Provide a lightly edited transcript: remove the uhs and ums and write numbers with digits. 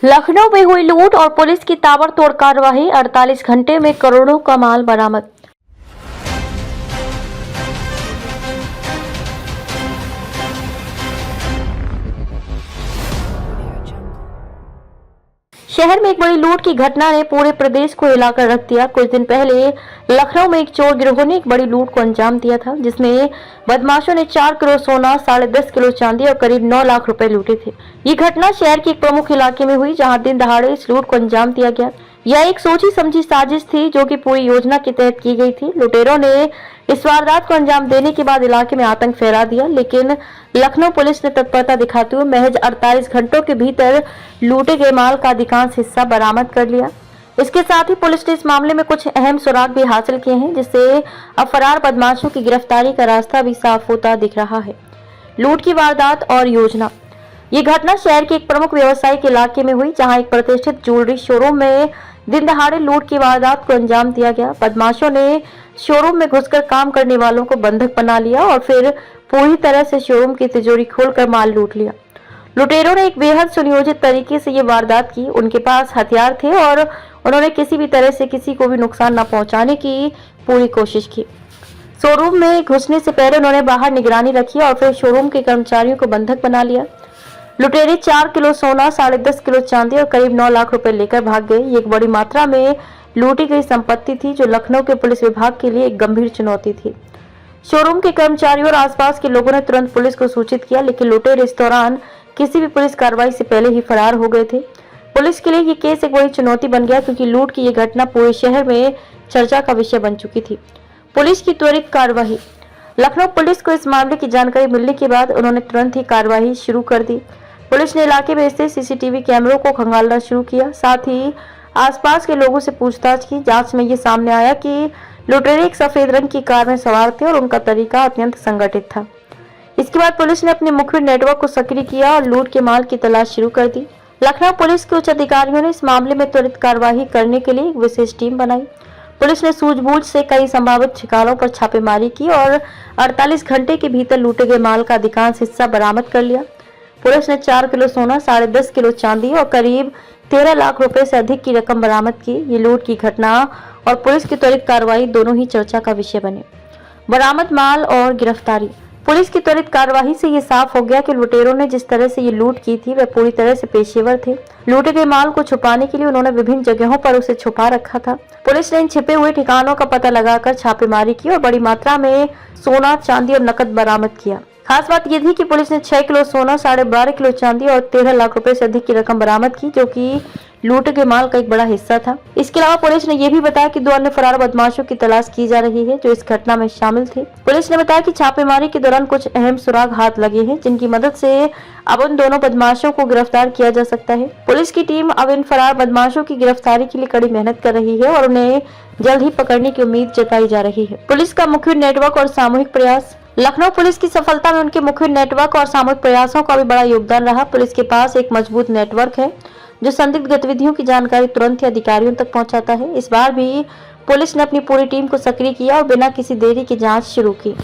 लखनऊ में हुई लूट और पुलिस की ताबड़तोड़ कार्रवाई, 48 घंटे में करोड़ों का माल बरामद। शहर में एक बड़ी लूट की घटना ने पूरे प्रदेश को हिलाकर रख दिया। कुछ दिन पहले लखनऊ में एक चोर गिरोह ने एक बड़ी लूट को अंजाम दिया था, जिसमें बदमाशों ने 4 किलो सोना, 10.5 किलो चांदी और करीब 9 लाख रुपए लूटे थे। ये घटना शहर के एक प्रमुख इलाके में हुई, जहां दिन दहाड़े इस लूट को अंजाम दिया गया। यह एक सोची समझी साजिश थी, जो कि पूरी योजना के तहत की गई थी। लुटेरों ने इस वारदात को अंजाम देने के बाद इलाके में आतंक फैला दिया, लेकिन लखनऊ पुलिस ने तत्परता दिखाते हुए महज 48 घंटों के भीतर लूटे गए माल का अधिकांश हिस्सा बरामद कर लिया। इसके साथ ही पुलिस ने इस मामले में कुछ अहम सुराग भी हासिल किए हैं, जिससे अब फरार बदमाशों की गिरफ्तारी का रास्ता भी साफ होता दिख रहा है। लूट की वारदात और योजना। ये घटना शहर के एक प्रमुख व्यवसायिक इलाके में हुई, जहां एक प्रतिष्ठित ज्वेलरी शोरूम में दिन दहाड़े लूट की वारदात को अंजाम दिया गया। बदमाशों ने शोरूम में घुसकर काम करने वालों को बंधक बना लिया और फिर पूरी तरह से शोरूम की तिजोरी खोलकर माल लूट लिया। लुटेरों ने एक बेहद सुनियोजित तरीके से ये वारदात की। उनके पास हथियार थे और उन्होंने किसी भी तरह से किसी को भी नुकसान न पहुंचाने की पूरी कोशिश की। शोरूम में घुसने से पहले उन्होंने बाहर निगरानी रखी और फिर शोरूम के कर्मचारियों को बंधक बना लिया। लुटेरे 4 किलो सोना, 10.5 किलो चांदी और करीब 9 लाख रुपए लेकर भाग गए। ये एक बड़ी मात्रा में लूटी गई संपत्ति थी, जो लखनऊ के पुलिस विभाग के लिए एक गंभीर चुनौती थी। शोरूम के कर्मचारियों और आसपास के लोगों ने तुरंत पुलिस को सूचित किया, लेकिन लुटेरे इस दौरान किसी भी पुलिस कार्रवाई से पहले ही फरार हो गए थे। पुलिस के लिए ये केस एक बड़ी चुनौती बन गया, क्योंकि लूट की ये घटना पूरे शहर में चर्चा का विषय बन चुकी थी। पुलिस की त्वरित कार्रवाई। लखनऊ पुलिस को इस मामले की जानकारी मिलने के बाद उन्होंने तुरंत ही कार्रवाई शुरू कर दी। पुलिस ने इलाके में स्थित सीसीटीवी कैमरों को खंगालना शुरू किया, साथ ही आसपास के लोगों से पूछताछ की। जांच में ये सामने आया कि लुटेरे एक सफेद रंग की कार में सवार थे और उनका तरीका अत्यंत संगठित था। इसके बाद पुलिस ने अपने मुख्य नेटवर्क को सक्रिय किया और लूट के माल की तलाश शुरू कर दी। लखनऊ पुलिस के उच्च अधिकारियों ने इस मामले में त्वरित कार्यवाही करने के लिए एक विशेष टीम बनाई। पुलिस ने सूझबूझ से कई संभावित ठिकानों पर छापेमारी की और 48 घंटे के भीतर लूटे गए माल का अधिकांश हिस्सा बरामद कर लिया। पुलिस ने 4 किलो सोना, 10.5 किलो चांदी और करीब 13 लाख रुपए से अधिक की रकम बरामद की। ये लूट की घटना और पुलिस की त्वरित कार्रवाई दोनों ही चर्चा का विषय बने। बरामद माल और गिरफ्तारी। पुलिस की त्वरित कार्रवाई से ये साफ हो गया कि लुटेरों ने जिस तरह से ये लूट की थी, वह पूरी तरह से पेशेवर थे। लूटे गए माल को छुपाने के लिए उन्होंने विभिन्न जगहों पर उसे छुपा रखा था। पुलिस ने इन छिपे हुए ठिकानों का पता लगाकर छापेमारी की और बड़ी मात्रा में सोना, चांदी और नकद बरामद किया। खास बात यह थी कि पुलिस ने 6 किलो सोना, 12.5 किलो चांदी और 13 लाख रुपए से अधिक की रकम बरामद की, जो कि लूटे के माल का एक बड़ा हिस्सा था। इसके अलावा पुलिस ने यह भी बताया कि 2 अन्य फरार बदमाशों की तलाश की जा रही है, जो इस घटना में शामिल थे। पुलिस ने बताया कि छापेमारी के दौरान कुछ अहम सुराग हाथ लगे हैं, जिनकी मदद से अब उन दोनों बदमाशों को गिरफ्तार किया जा सकता है। पुलिस की टीम अब इन फरार बदमाशों की गिरफ्तारी के लिए कड़ी मेहनत कर रही है और उन्हें जल्द ही पकड़ने की उम्मीद जताई जा रही है। पुलिस का मुख्य नेटवर्क और सामूहिक प्रयास। लखनऊ पुलिस की सफलता में उनके मुख्य नेटवर्क और सामूहिक प्रयासों का भी बड़ा योगदान रहा। पुलिस के पास एक मजबूत नेटवर्क है, जो संदिग्ध गतिविधियों की जानकारी तुरंत ही अधिकारियों तक पहुंचाता है। इस बार भी पुलिस ने अपनी पूरी टीम को सक्रिय किया और बिना किसी देरी की जांच शुरू की।